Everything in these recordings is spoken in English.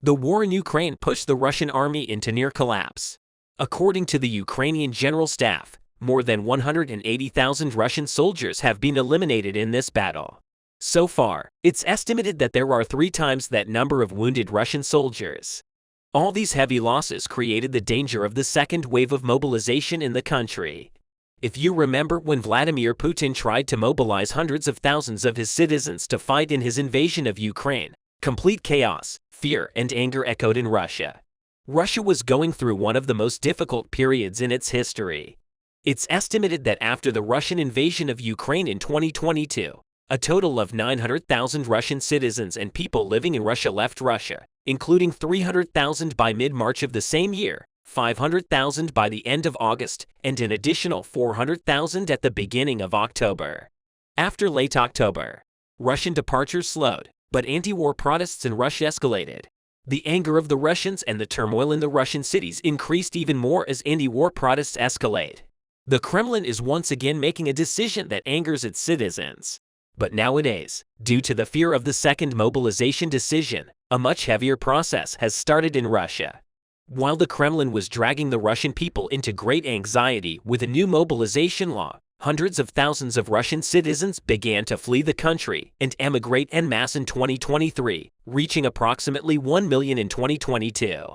The war in Ukraine pushed the Russian army into near collapse. According to the Ukrainian General Staff, more than 180,000 Russian soldiers have been eliminated in this battle. So far, it's estimated that there are 3 times that number of wounded Russian soldiers. All these heavy losses created the danger of the second wave of mobilization in the country. If you remember when Vladimir Putin tried to mobilize hundreds of thousands of his citizens to fight in his invasion of Ukraine, complete chaos, fear, and anger echoed in Russia. Russia was going through one of the most difficult periods in its history. It's estimated that after the Russian invasion of Ukraine in 2022, a total of 900,000 Russian citizens and people living in Russia left Russia, including 300,000 by mid-March of the same year, 500,000 by the end of August, and an additional 400,000 at the beginning of October. After late October, Russian departures slowed, but anti-war protests in Russia escalated. The anger of the Russians and the turmoil in the Russian cities increased even more as anti-war protests escalate. The Kremlin is once again making a decision that angers its citizens. But nowadays, due to the fear of the second mobilization decision, a much heavier process has started in Russia. While the Kremlin was dragging the Russian people into great anxiety with a new mobilization law, hundreds of thousands of Russian citizens began to flee the country and emigrate en masse in 2023, reaching approximately 1 million in 2022.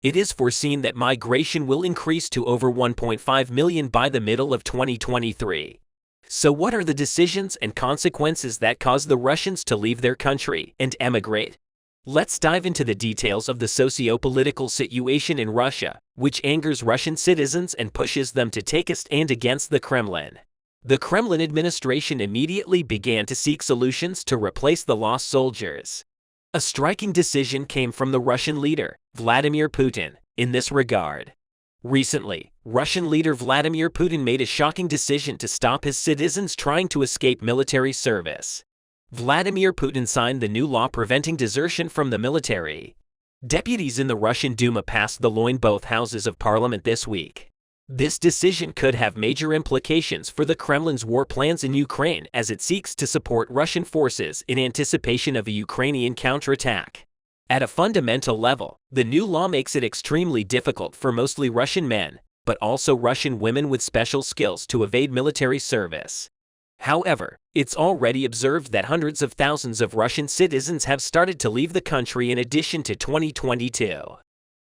It is foreseen that migration will increase to over 1.5 million by the middle of 2023. So what are the decisions and consequences that cause the Russians to leave their country and emigrate? Let's dive into the details of the socio-political situation in Russia, which angers Russian citizens and pushes them to take a stand against the Kremlin. The Kremlin administration immediately began to seek solutions to replace the lost soldiers. A striking decision came from the Russian leader, Vladimir Putin, in this regard. Recently, Russian leader Vladimir Putin made a shocking decision to stop his citizens trying to escape military service. Vladimir Putin signed the new law preventing desertion from the military. Deputies in the Russian Duma passed the law in both houses of parliament this week. This decision could have major implications for the Kremlin's war plans in Ukraine as it seeks to support Russian forces in anticipation of a Ukrainian counterattack. At a fundamental level, the new law makes it extremely difficult for mostly Russian men, but also Russian women with special skills to evade military service. However, it's already observed that hundreds of thousands of Russian citizens have started to leave the country in addition to 2022.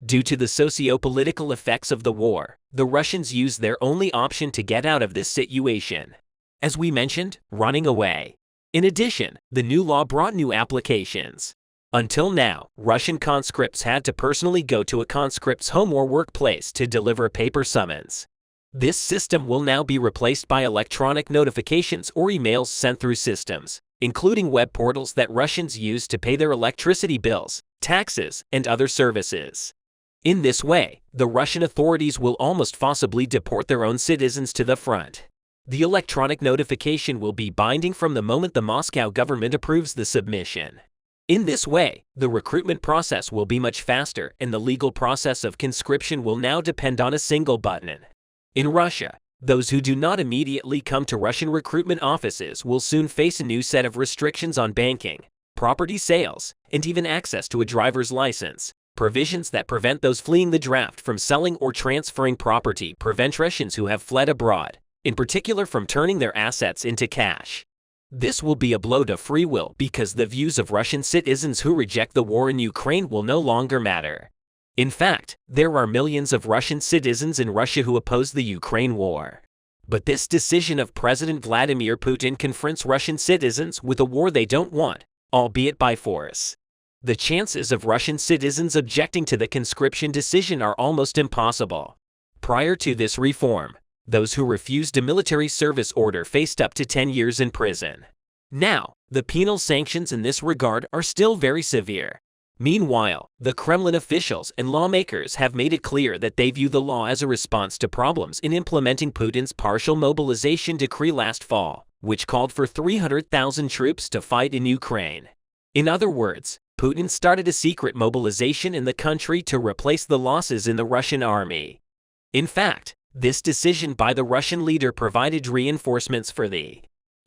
Due to the socio-political effects of the war, the Russians use their only option to get out of this situation. As we mentioned, running away. In addition, the new law brought new applications. Until now, Russian conscripts had to personally go to a conscript's home or workplace to deliver a paper summons. This system will now be replaced by electronic notifications or emails sent through systems, including web portals that Russians use to pay their electricity bills, taxes, and other services. In this way, the Russian authorities will almost forcibly deport their own citizens to the front. The electronic notification will be binding from the moment the Moscow government approves the submission. In this way, the recruitment process will be much faster and the legal process of conscription will now depend on a single button. In Russia, those who do not immediately come to Russian recruitment offices will soon face a new set of restrictions on banking, property sales, and even access to a driver's license. Provisions that prevent those fleeing the draft from selling or transferring property prevent Russians who have fled abroad, in particular from turning their assets into cash. This will be a blow to free will because the views of Russian citizens who reject the war in Ukraine will no longer matter. In fact, there are millions of Russian citizens in Russia who oppose the Ukraine war. But this decision of President Vladimir Putin confronts Russian citizens with a war they don't want, albeit by force. The chances of Russian citizens objecting to the conscription decision are almost impossible. Prior to this reform, those who refused a military service order faced up to 10 years in prison. Now, the penal sanctions in this regard are still very severe. Meanwhile, the Kremlin officials and lawmakers have made it clear that they view the law as a response to problems in implementing Putin's partial mobilization decree last fall, which called for 300,000 troops to fight in Ukraine. In other words, Putin started a secret mobilization in the country to replace the losses in the Russian army. In fact, this decision by the Russian leader provided reinforcements for the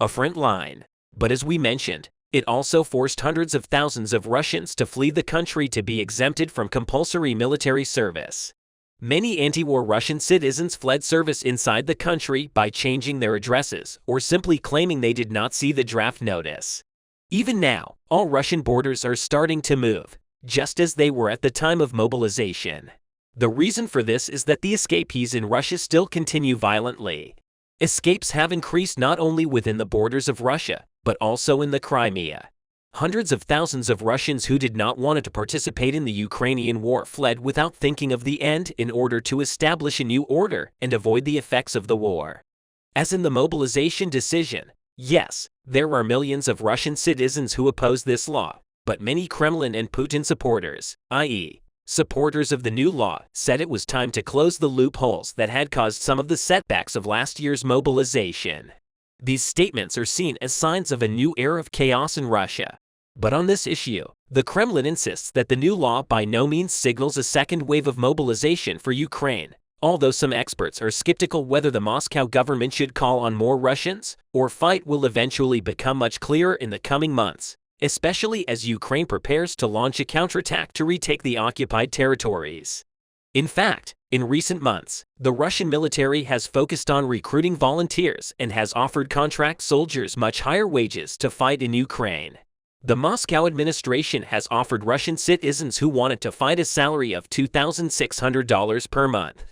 front line. But as we mentioned, It also forced hundreds of thousands of Russians to flee the country to be exempted from compulsory military service. Many anti-war Russian citizens fled service inside the country by changing their addresses or simply claiming they did not see the draft notice. Even now, all Russian borders are starting to move, just as they were at the time of mobilization. The reason for this is that the escapees in Russia still continue violently. Escapes have increased not only within the borders of Russia, but also in the Crimea. Hundreds of thousands of Russians who did not want to participate in the Ukrainian war fled without thinking of the end in order to establish a new order and avoid the effects of the war. As in the mobilization decision, yes, there are millions of Russian citizens who oppose this law, but many Kremlin and Putin supporters, i.e., supporters of the new law, said it was time to close the loopholes that had caused some of the setbacks of last year's mobilization. These statements are seen as signs of a new era of chaos in Russia. But on this issue, the Kremlin insists that the new law by no means signals a second wave of mobilization for Ukraine, although some experts are skeptical whether the Moscow government should call on more Russians or fight will eventually become much clearer in the coming months, especially as Ukraine prepares to launch a counterattack to retake the occupied territories. In fact, in recent months, the Russian military has focused on recruiting volunteers and has offered contract soldiers much higher wages to fight in Ukraine. The Moscow administration has offered Russian citizens who wanted to fight a salary of $2,600 per month.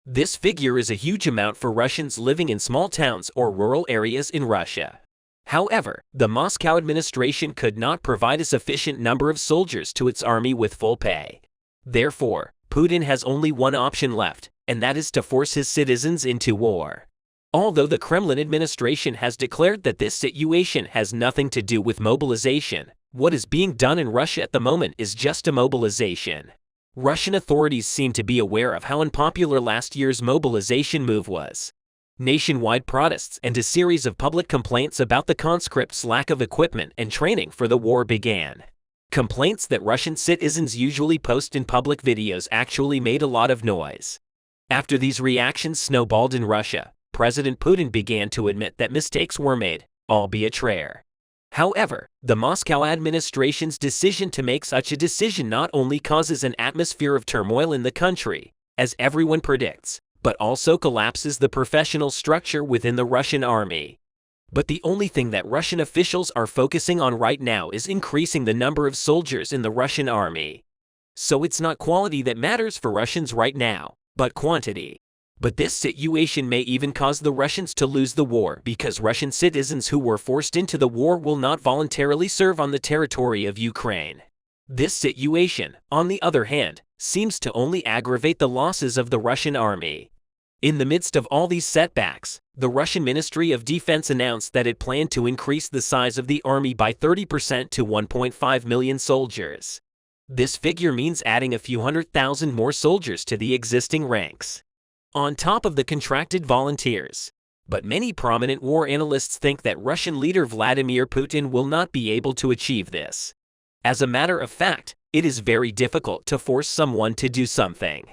This figure is a huge amount for Russians living in small towns or rural areas in Russia. However, the Moscow administration could not provide a sufficient number of soldiers to its army with full pay. Therefore, Putin has only one option left, and that is to force his citizens into war. Although the Kremlin administration has declared that this situation has nothing to do with mobilization, what is being done in Russia at the moment is just a mobilization. Russian authorities seem to be aware of how unpopular last year's mobilization move was. Nationwide protests and a series of public complaints about the conscripts' lack of equipment and training for the war began. Complaints that Russian citizens usually post in public videos actually made a lot of noise. After these reactions snowballed in Russia, President Putin began to admit that mistakes were made, albeit rare. However, the Moscow administration's decision to make such a decision not only causes an atmosphere of turmoil in the country, as everyone predicts, but also collapses the professional structure within the Russian army. But the only thing that Russian officials are focusing on right now is increasing the number of soldiers in the Russian army. So it's not quality that matters for Russians right now, but quantity. But this situation may even cause the Russians to lose the war because Russian citizens who were forced into the war will not voluntarily serve on the territory of Ukraine. This situation, on the other hand, seems to only aggravate the losses of the Russian army. In the midst of all these setbacks, the Russian Ministry of Defense announced that it planned to increase the size of the army by 30% to 1.5 million soldiers. This figure means adding a few 100,000 more soldiers to the existing ranks, on top of the contracted volunteers. But many prominent war analysts think that Russian leader Vladimir Putin will not be able to achieve this. As a matter of fact, it is very difficult to force someone to do something.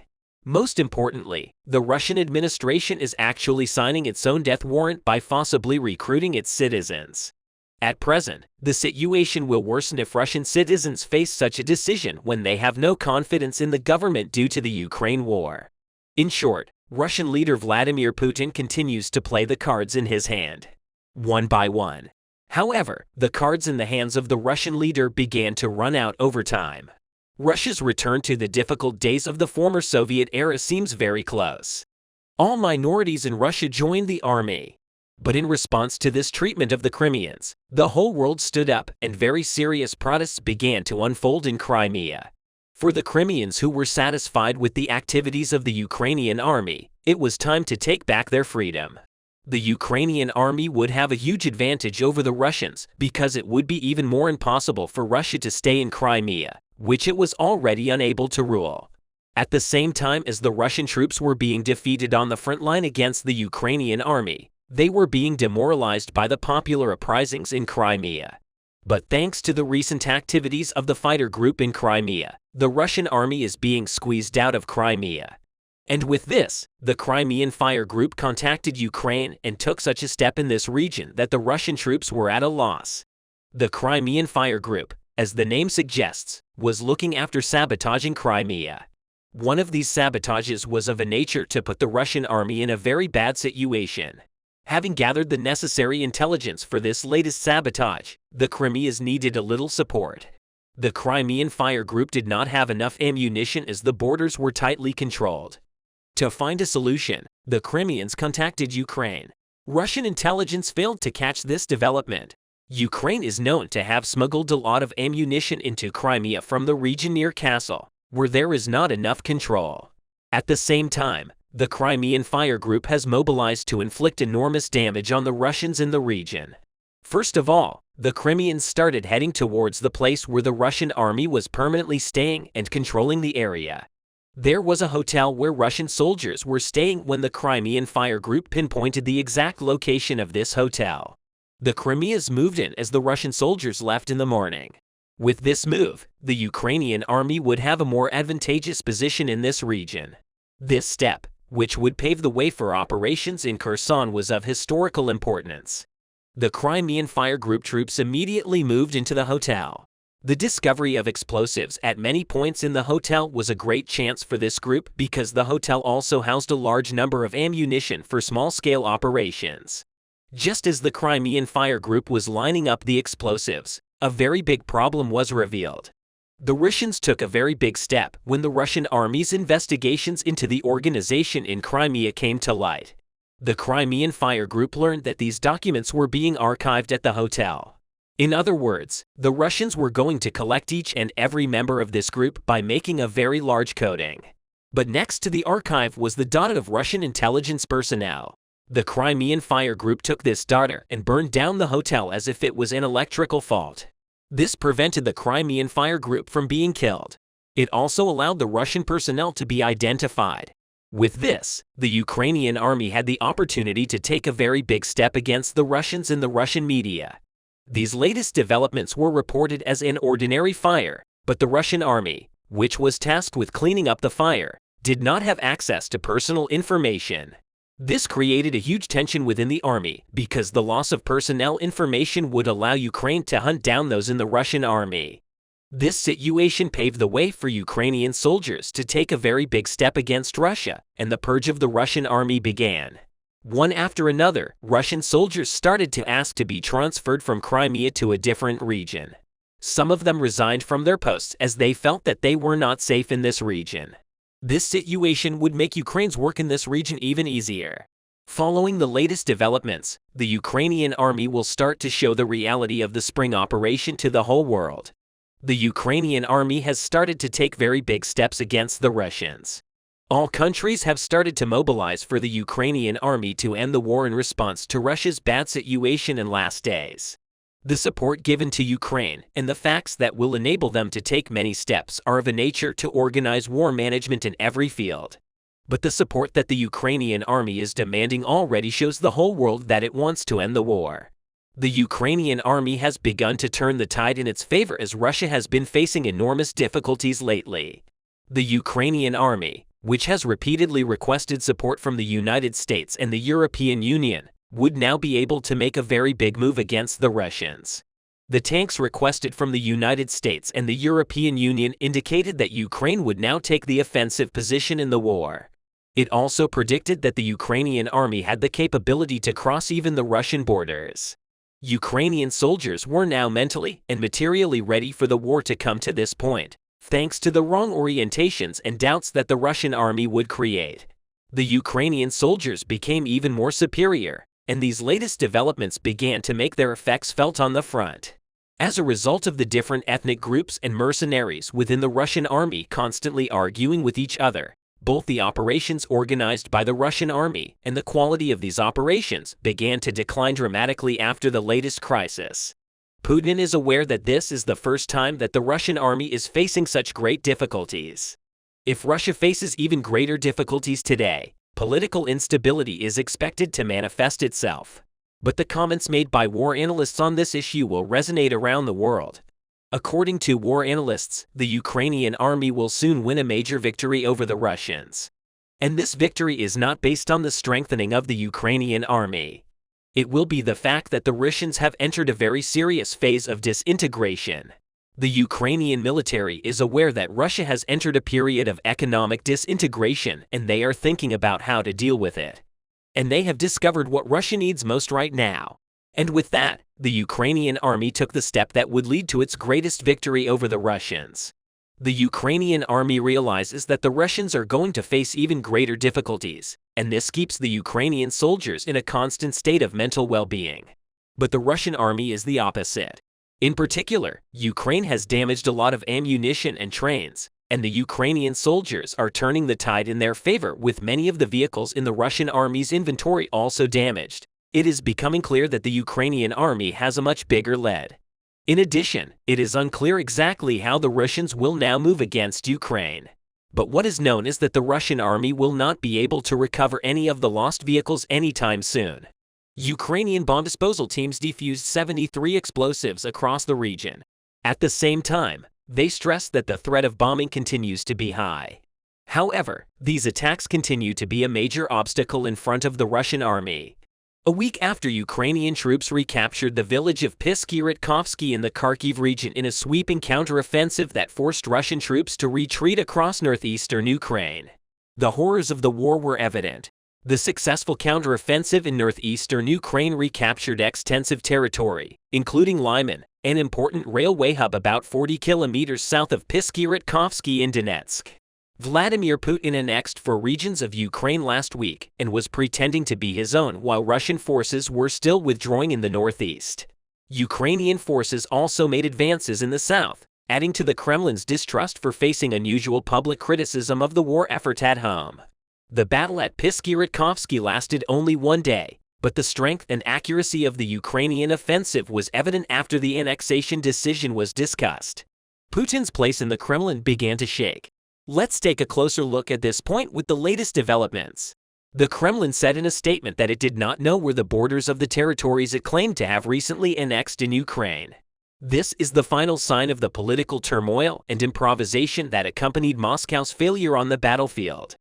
Most importantly, the Russian administration is actually signing its own death warrant by forcibly recruiting its citizens. At present, the situation will worsen if Russian citizens face such a decision when they have no confidence in the government due to the Ukraine war. In short, Russian leader Vladimir Putin continues to play the cards in his hand, one by one. However, the cards in the hands of the Russian leader began to run out over time. Russia's return to the difficult days of the former Soviet era seems very close. All minorities in Russia joined the army. But in response to this treatment of the Crimeans, the whole world stood up and very serious protests began to unfold in Crimea. For the Crimeans who were satisfied with the activities of the Ukrainian army, it was time to take back their freedom. The Ukrainian army would have a huge advantage over the Russians because it would be even more impossible for Russia to stay in Crimea, which it was already unable to rule. At the same time as the Russian troops were being defeated on the front line against the Ukrainian army, they were being demoralized by the popular uprisings in Crimea. But thanks to the recent activities of the fighter group in Crimea, the Russian army is being squeezed out of Crimea. And with this, the Crimean fire group contacted Ukraine and took such a step in this region that the Russian troops were at a loss. The Crimean Fire Group, as the name suggests, was looking after sabotaging Crimea. One of these sabotages was of a nature to put the Russian army in a very bad situation. Having gathered the necessary intelligence for this latest sabotage, the Crimeans needed a little support. The Crimean Fire Group did not have enough ammunition as the borders were tightly controlled. To find a solution, the Crimeans contacted Ukraine. Russian intelligence failed to catch this development. Ukraine is known to have smuggled a lot of ammunition into Crimea from the region near Castle, where there is not enough control. At the same time, the Crimean Fire Group has mobilized to inflict enormous damage on the Russians in the region. First of all, the Crimeans started heading towards the place where the Russian army was permanently staying and controlling the area. There was a hotel where Russian soldiers were staying when the Crimean Fire Group pinpointed the exact location of this hotel. The Crimeans moved in as the Russian soldiers left in the morning. With this move, the Ukrainian army would have a more advantageous position in this region. This step, which would pave the way for operations in Kherson, was of historical importance. The Crimean Fire Group troops immediately moved into the hotel. The discovery of explosives at many points in the hotel was a great chance for this group because the hotel also housed a large number of ammunition for small-scale operations. Just as the Crimean Fire Group was lining up the explosives, a very big problem was revealed. The Russians took a very big step when the Russian army's investigations into the organization in Crimea came to light. The Crimean Fire Group learned that these documents were being archived at the hotel. In other words, the Russians were going to collect each and every member of this group by making a very large coding. But next to the archive was the data of Russian intelligence personnel. The Crimean Fire Group took this data and burned down the hotel as if it was an electrical fault. This prevented the Crimean Fire Group from being killed. It also allowed the Russian personnel to be identified. With this, the Ukrainian army had the opportunity to take a very big step against the Russians in the Russian media. These latest developments were reported as an ordinary fire, but the Russian army, which was tasked with cleaning up the fire, did not have access to personal information. This created a huge tension within the army because the loss of personnel information would allow Ukraine to hunt down those in the Russian army. This situation paved the way for Ukrainian soldiers to take a very big step against Russia, and the purge of the Russian army began. One after another, Russian soldiers started to ask to be transferred from Crimea to a different region. Some of them resigned from their posts as they felt that they were not safe in this region. This situation would make Ukraine's work in this region even easier. Following the latest developments, the Ukrainian army will start to show the reality of the spring operation to the whole world. The Ukrainian army has started to take very big steps against the Russians. All countries have started to mobilize for the Ukrainian army to end the war in response to Russia's bad situation in last days. The support given to Ukraine and the facts that will enable them to take many steps are of a nature to organize war management in every field. But the support that the Ukrainian army is demanding already shows the whole world that it wants to end the war. The Ukrainian army has begun to turn the tide in its favor as Russia has been facing enormous difficulties lately. The Ukrainian army, which has repeatedly requested support from the United States and the European Union, would now be able to make a very big move against the Russians. The tanks requested from the United States and the European Union indicated that Ukraine would now take the offensive position in the war. It also predicted that the Ukrainian army had the capability to cross even the Russian borders. Ukrainian soldiers were now mentally and materially ready for the war to come to this point, thanks to the wrong orientations and doubts that the Russian army would create. The Ukrainian soldiers became even more superior, and these latest developments began to make their effects felt on the front. As a result of the different ethnic groups and mercenaries within the Russian army constantly arguing with each other, both the operations organized by the Russian army and the quality of these operations began to decline dramatically after the latest crisis. Putin is aware that this is the first time that the Russian army is facing such great difficulties. If Russia faces even greater difficulties today, political instability is expected to manifest itself. But the comments made by war analysts on this issue will resonate around the world. According to war analysts, the Ukrainian army will soon win a major victory over the Russians. And this victory is not based on the strengthening of the Ukrainian army. It will be the fact that the Russians have entered a very serious phase of disintegration. The Ukrainian military is aware that Russia has entered a period of economic disintegration, and they are thinking about how to deal with it. And they have discovered what Russia needs most right now. And with that, the Ukrainian army took the step that would lead to its greatest victory over the Russians. The Ukrainian army realizes that the Russians are going to face even greater difficulties, and this keeps the Ukrainian soldiers in a constant state of mental well-being. But the Russian army is the opposite. In particular, Ukraine has damaged a lot of ammunition and trains, and the Ukrainian soldiers are turning the tide in their favor, with many of the vehicles in the Russian army's inventory also damaged. It is becoming clear that the Ukrainian army has a much bigger lead. In addition, it is unclear exactly how the Russians will now move against Ukraine. But what is known is that the Russian army will not be able to recover any of the lost vehicles anytime soon. Ukrainian bomb disposal teams defused 73 explosives across the region. At the same time, they stressed that the threat of bombing continues to be high. However, these attacks continue to be a major obstacle in front of the Russian army. A week after Ukrainian troops recaptured the village of Piskiritkovsky in the Kharkiv region in a sweeping counteroffensive that forced Russian troops to retreat across northeastern Ukraine. The horrors of the war were evident. The successful counteroffensive in northeastern Ukraine recaptured extensive territory, including Lyman, an important railway hub about 40 kilometers south of Piskiritkovsky in Donetsk. Vladimir Putin annexed 4 regions of Ukraine last week and was pretending to be his own while Russian forces were still withdrawing in the northeast. Ukrainian forces also made advances in the south, adding to the Kremlin's distrust for facing unusual public criticism of the war effort at home. The battle at Piskiritkovsky lasted only 1 day, but the strength and accuracy of the Ukrainian offensive was evident after the annexation decision was discussed. Putin's place in the Kremlin began to shake. Let's take a closer look at this point with the latest developments. The Kremlin said in a statement that it did not know where the borders of the territories it claimed to have recently annexed in Ukraine. This is the final sign of the political turmoil and improvisation that accompanied Moscow's failure on the battlefield.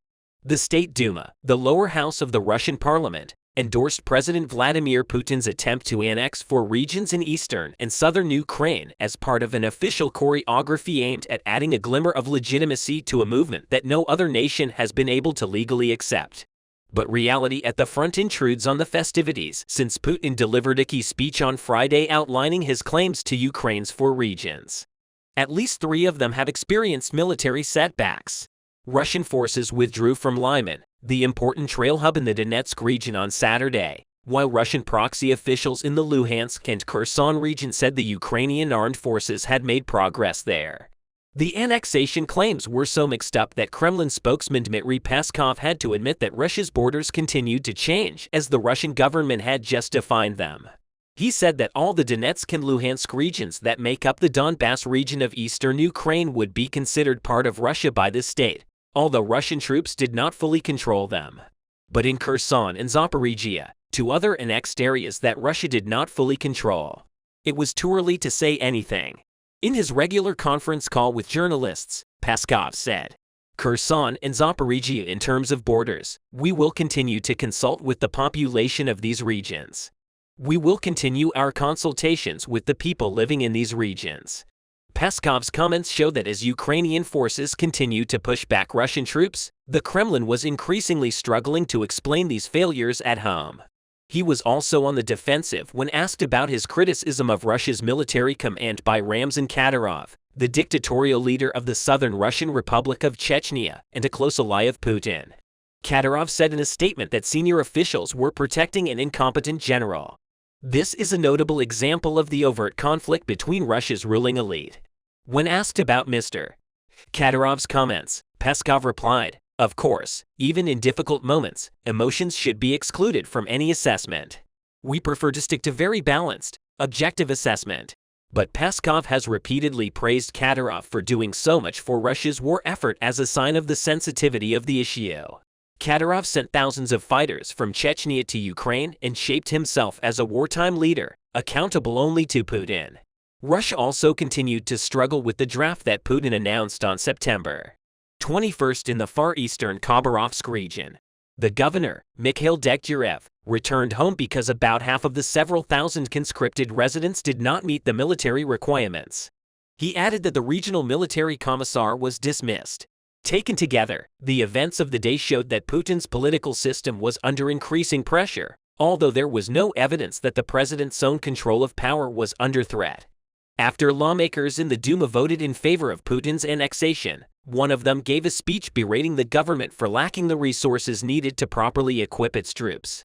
The State Duma, the lower house of the Russian parliament, endorsed President Vladimir Putin's attempt to annex 4 regions in eastern and southern Ukraine as part of an official choreography aimed at adding a glimmer of legitimacy to a movement that no other nation has been able to legally accept. But reality at the front intrudes on the festivities, since Putin delivered a key speech on Friday outlining his claims to Ukraine's 4 regions. At least 3 of them have experienced military setbacks. Russian forces withdrew from Lyman, the important trail hub in the Donetsk region, on Saturday, while Russian proxy officials in the Luhansk and Kherson region said the Ukrainian armed forces had made progress there. The annexation claims were so mixed up that Kremlin spokesman Dmitry Peskov had to admit that Russia's borders continued to change as the Russian government had just defined them. He said that all the Donetsk and Luhansk regions that make up the Donbass region of eastern Ukraine would be considered part of Russia by the state, although Russian troops did not fully control them. But in Kherson and Zaporizhia, 2 other annexed areas that Russia did not fully control, it was too early to say anything. In his regular conference call with journalists, Peskov said, "Kherson and Zaporizhia, in terms of borders, we will continue to consult with the population of these regions. We will continue our consultations with the people living in these regions." Peskov's comments show that as Ukrainian forces continue to push back Russian troops, the Kremlin was increasingly struggling to explain these failures at home. He was also on the defensive when asked about his criticism of Russia's military command by Ramzan Kadyrov, the dictatorial leader of the southern Russian Republic of Chechnya and a close ally of Putin. Kadyrov said in a statement that senior officials were protecting an incompetent general. This is a notable example of the overt conflict between Russia's ruling elite. When asked about Mr. Kadyrov's comments, Peskov replied, "Of course, even in difficult moments, emotions should be excluded from any assessment. We prefer to stick to very balanced, objective assessment." But Peskov has repeatedly praised Kadyrov for doing so much for Russia's war effort as a sign of the sensitivity of the issue. Kadyrov sent thousands of fighters from Chechnya to Ukraine and shaped himself as a wartime leader, accountable only to Putin. Russia also continued to struggle with the draft that Putin announced on September 21 in the far eastern Khabarovsk region. The governor, Mikhail Degtyarev, returned home because about half of the several thousand conscripted residents did not meet the military requirements. He added that the regional military commissar was dismissed. Taken together, the events of the day showed that Putin's political system was under increasing pressure, although there was no evidence that the president's own control of power was under threat. After lawmakers in the Duma voted in favor of Putin's annexation, one of them gave a speech berating the government for lacking the resources needed to properly equip its troops.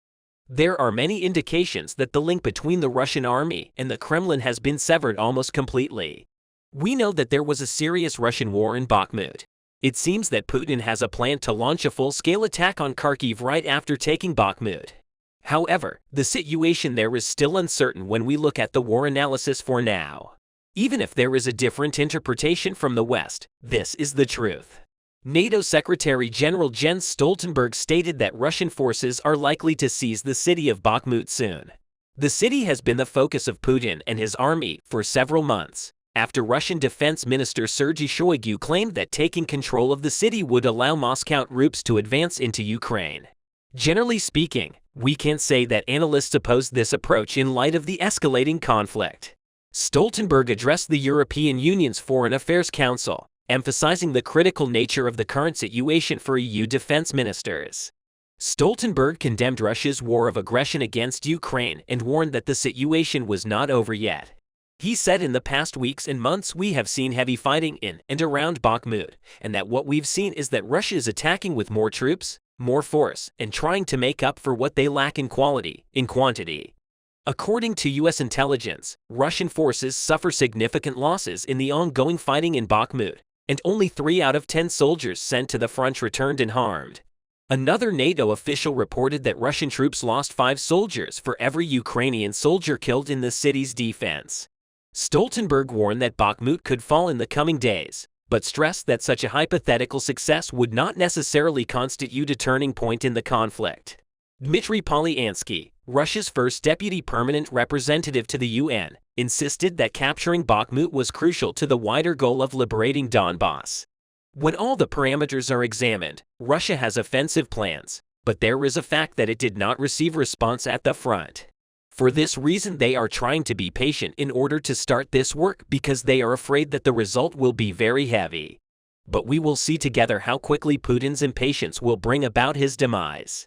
There are many indications that the link between the Russian army and the Kremlin has been severed almost completely. We know that there was a serious Russian war in Bakhmut. It seems that Putin has a plan to launch a full-scale attack on Kharkiv right after taking Bakhmut. However, the situation there is still uncertain when we look at the war analysis for now. Even if there is a different interpretation from the West, this is the truth. NATO Secretary General Jens Stoltenberg stated that Russian forces are likely to seize the city of Bakhmut soon. The city has been the focus of Putin and his army for several months, after Russian Defense Minister Sergei Shoigu claimed that taking control of the city would allow Moscow troops to advance into Ukraine. Generally speaking, we can say that analysts oppose this approach in light of the escalating conflict. Stoltenberg addressed the European Union's Foreign Affairs Council, emphasizing the critical nature of the current situation for EU defense ministers. Stoltenberg condemned Russia's war of aggression against Ukraine and warned that the situation was not over yet. He said in the past weeks and months we have seen heavy fighting in and around Bakhmut, and that what we've seen is that Russia is attacking with more troops, more force, and trying to make up for what they lack in quantity. According to U.S. intelligence, Russian forces suffer significant losses in the ongoing fighting in Bakhmut, and only 3 out of 10 soldiers sent to the front returned unharmed. Another NATO official reported that Russian troops lost 5 soldiers for every Ukrainian soldier killed in the city's defense. Stoltenberg warned that Bakhmut could fall in the coming days, but stressed that such a hypothetical success would not necessarily constitute a turning point in the conflict. Dmitry Polyansky, Russia's first deputy permanent representative to the UN, insisted that capturing Bakhmut was crucial to the wider goal of liberating Donbass. When all the parameters are examined, Russia has offensive plans, but there is a fact that it did not receive response at the front. For this reason, they are trying to be patient in order to start this work because they are afraid that the result will be very heavy. But we will see together how quickly Putin's impatience will bring about his demise.